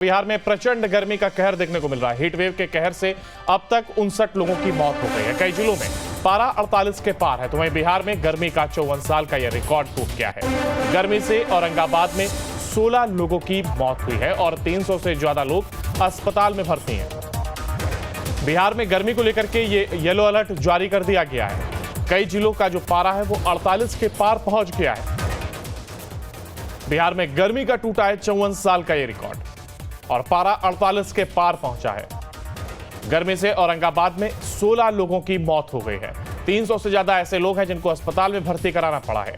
बिहार में प्रचंड गर्मी का कहर देखने को मिल रहा है। हीट वेव के कहर से अब तक 59 लोगों की मौत हो गई है। कई जिलों में पारा 48 के पार है। तो वहीं बिहार में गर्मी का 54 साल का यह रिकॉर्ड टूट गया है। गर्मी से औरंगाबाद में 16 लोगों की मौत हुई है और 300 से ज्यादा लोग अस्पताल में भर्ती हैं। बिहार में गर्मी को लेकर के ये येलो अलर्ट जारी कर दिया गया है। कई जिलों का जो पारा है वो 48 के पार पहुंच गया है। बिहार में गर्मी का टूटा है 54 साल का यह रिकॉर्ड और पारा 48 के पार पहुंचा है। गर्मी से औरंगाबाद में 16 लोगों की मौत हो गई है। 300 से ज्यादा ऐसे लोग हैं जिनको अस्पताल में भर्ती कराना पड़ा है।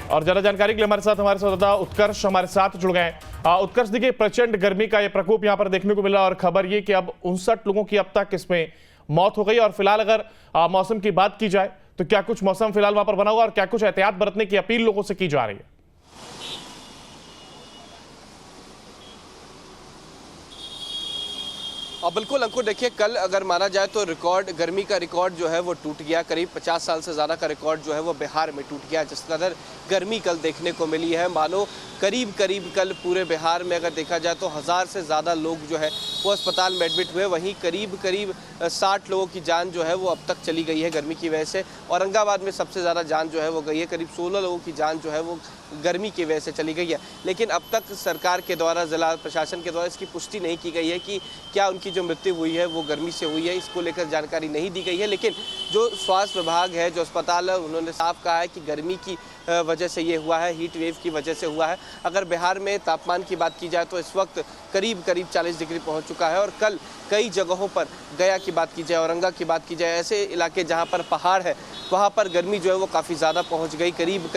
और ज्यादा जानकारी के लिए हमारे संवाददाता उत्कर्ष हमारे साथ जुड़ गए हैं। उत्कर्ष, देखिए प्रचंड गर्मी का यह प्रकोप यहां पर देखने को मिला और खबर ये कि अब 59 लोगों की अब तक इसमें मौत हो गई। और फिलहाल अगर मौसम की बात की जाए तो क्या कुछ मौसम फिलहाल वहां पर बना हुआ और क्या कुछ एहतियात बरतने की अपील लोगों से की जा रही है? बिल्कुल अंकुर, देखिए कल अगर माना जाए तो गर्मी का रिकॉर्ड जो है वो टूट गया। करीब 50 साल से ज़्यादा का रिकॉर्ड जो है वो बिहार में टूट गया। जिस कदर गर्मी कल देखने को मिली है, मानो करीब कल पूरे बिहार में अगर देखा जाए तो 1000 से ज़्यादा लोग जो है वो अस्पताल में एडमिट हुए। वहीं करीब 60 लोगों की जान जो है वो अब तक चली गई है गर्मी की वजह से। औरंगाबाद में सबसे ज़्यादा जान जो है वो गई है। करीब 16 लोगों की जान जो है वो गर्मी की वजह से चली गई है। लेकिन अब तक सरकार के द्वारा, जिला प्रशासन के द्वारा इसकी पुष्टि नहीं की गई है कि क्या उनकी जो मृत्यु हुई है वो गर्मी से हुई है। इसको लेकर जानकारी नहीं दी गई है। लेकिन जो स्वास्थ्य विभाग है, जो अस्पताल है, उन्होंने साफ कहा है कि गर्मी की वजह से ये हुआ है, हीट वेव की वजह से हुआ है। अगर बिहार में तापमान की बात की जाए तो इस वक्त करीब 40 डिग्री पहुंच चुका है। और कल कई जगहों पर, गया की बात की जाए, औरंगा की बात की जाए, ऐसे इलाके जहां पर पहाड़ है वहां पर गर्मी जो है वो काफ़ी ज़्यादा पहुंच गई। करीब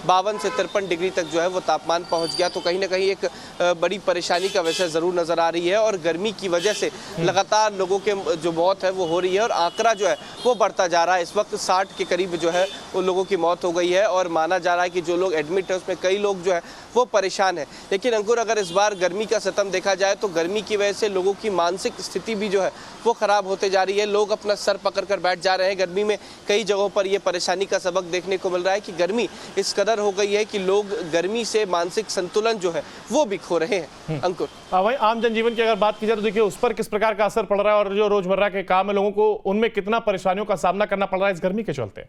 52 से 53 डिग्री तक जो है वो तापमान पहुंच गया। तो कहीं ना कहीं एक बड़ी परेशानी का वजह ज़रूर नज़र आ रही है। और गर्मी की वजह से लगातार लोगों के जो मौत है वो हो रही है और आंकड़ा जो है वो बढ़ता जा रहा है। इस वक्त 60 के करीब जो है वो लोगों की मौत हो गई है और माना जा रहा है कि जो लोग एडमिट है उसमें कई लोग जो है वो परेशान है। लेकिन अंकुर, अगर इस बार गर्मी का सितम देखा जाए तो गर्मी की वजह से लोगों की मानसिक स्थिति भी जो है वो खराब होते जा रही है। लोग अपना सर पकड़ कर बैठ जा रहे हैं। गर्मी में कई जगहों पर ये परेशानी का सबक देखने को मिल रहा है कि गर्मी इस कदर हो गई है कि लोग गर्मी से मानसिक संतुलन जो है वो भी खो रहे हैं। अंकुर, वहीं आम जनजीवन की अगर बात की जाए तो देखिए उस पर किस प्रकार का असर पड़ रहा है और जो रोजमर्रा के काम है लोगों को उनमें कितना परेशानियों का सामना करना पड़ रहा है इस गर्मी के चलते?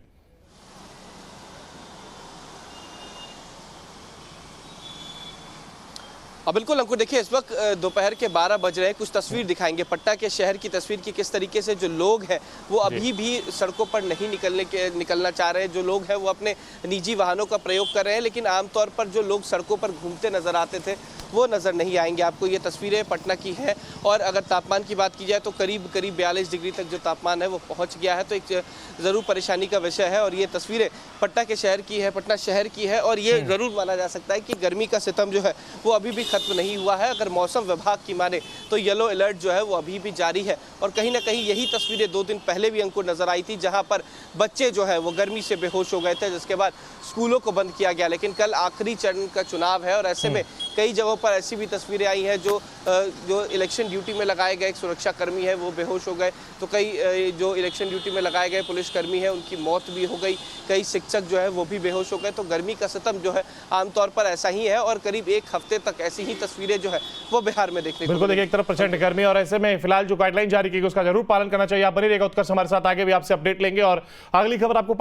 बिल्कुल अंकुर, देखिए इस वक्त दोपहर के 12 बज रहे हैं। कुछ तस्वीर दिखाएंगे पटना के शहर की तस्वीर की, किस तरीके से जो लोग हैं वो अभी भी सड़कों पर नहीं निकलना चाह रहे हैं। जो लोग हैं वो अपने निजी वाहनों का प्रयोग कर रहे हैं। लेकिन आमतौर पर जो लोग सड़कों पर घूमते नजर आते थे वो नज़र नहीं आएंगे आपको। ये तस्वीरें पटना की है और अगर तापमान की बात की जाए तो करीब 42 डिग्री तक जो तापमान है वो पहुंच गया है। तो एक ज़रूर परेशानी का विषय है। और ये तस्वीरें पटना के शहर की है, पटना शहर की है। और ये ज़रूर माना जा सकता है कि गर्मी का सितम जो है वो अभी भी खत्म नहीं हुआ है। अगर मौसम विभाग की माने तो येलो अलर्ट जो है वो अभी भी जारी है। और कहीं ना कहीं यही तस्वीरें 2 दिन पहले भी अंकुर नजर आई थी, जहां पर बच्चे जो है वो गर्मी से बेहोश हो गए थे, जिसके बाद स्कूलों को बंद किया गया। लेकिन कल आखिरी चरण का चुनाव है और ऐसे में कई जगहों पर ऐसी भी तस्वीरें आई हैं जो इलेक्शन ड्यूटी में लगाए गए एक सुरक्षाकर्मी है वो बेहोश हो गए। तो कई जो इलेक्शन ड्यूटी में लगाए गए पुलिसकर्मी है उनकी मौत भी हो गई। कई शिक्षक जो है वो भी बेहोश हो गए। तो गर्मी का सितम जो है आमतौर पर ऐसा ही है और करीब 1 हफ्ते तक ऐसी ही तस्वीरें जो है वो बिहार में देखने को बिल्कुल। देखिए एक तरफ प्रचंड गर्मी और ऐसे में फिलहाल जो गाइडलाइन जारी की गई उसका जरूर पालन करना चाहिए। आप बने रहेगा उत्कर्ष, हमारे साथ आगे भी आपसे अपडेट लेंगे और अगली खबर आपको